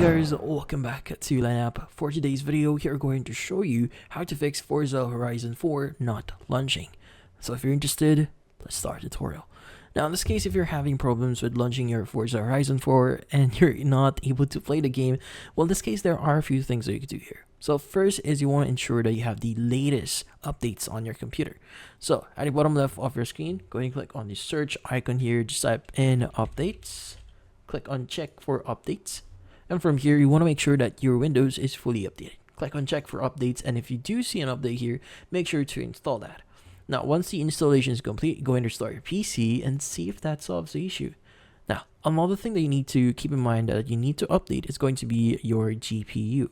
guys, welcome back to Lineup. For today's video, we are going to show you how to fix Forza Horizon 4 not launching. So if you're interested, let's start the tutorial. Now in this case, if you're having problems with launching your Forza Horizon 4 and you're not able to play the game, well in this case there are a few things that you can do here. So first is you want to ensure that you have the latest updates on your computer. So at the bottom left of your screen, go ahead and click on the search icon here, just type in updates, click on check for updates. And from here, you want to make sure that your Windows is fully updated. Click on check for updates, and if you do see an update here, make sure to install that. Now, once the installation is complete, go ahead and restart your PC and see if that solves the issue. Now, another thing that you need to keep in mind that you need to update is going to be your GPU.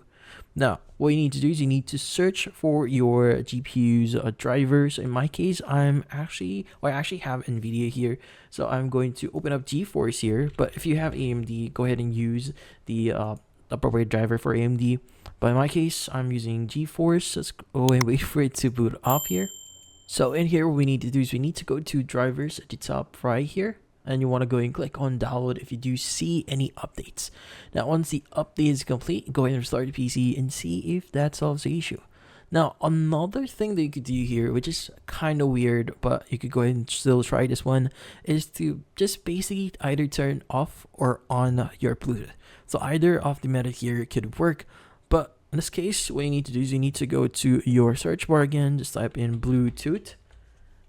Now, what you need to do is you need to search for your GPU's drivers. In my case, I actually have NVIDIA here, so I'm going to open up GeForce here. But if you have AMD, go ahead and use the appropriate driver for AMD. But in my case, I'm using GeForce. Let's go and wait for it to boot up here. So in here, what we need to do is we need to go to drivers at the top right here. And you want to go and click on download if you do see any updates. Now once the update is complete, go ahead and restart the PC and see if that solves the issue. Now another thing that you could do here, which is kind of weird, but you could go ahead and still try this one, is to just basically either turn off or on your Bluetooth. So either of the method here could work, but in this case what you need to do is you need to go to your search bar again, just type in Bluetooth.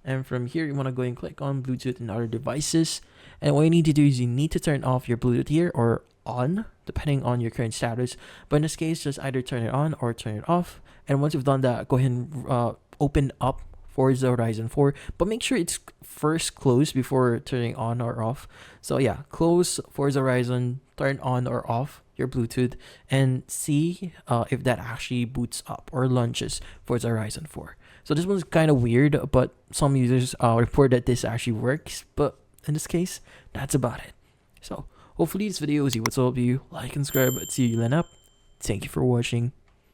And from here, you want to go and click on Bluetooth and other devices. And what you need to do is you need to turn off your Bluetooth here or on, depending on your current status. But in this case, just either turn it on or turn it off. And once you've done that, go ahead and open up Forza Horizon 4. But make sure it's first closed before turning on or off. So yeah, close Forza Horizon, turn on or off your Bluetooth, and see if that actually boots up or launches Forza Horizon 4. So this one's kind of weird, but some users report that this actually works. But in this case, that's about it. So hopefully this video was able to help you. Like and subscribe. See you then up. Thank you for watching.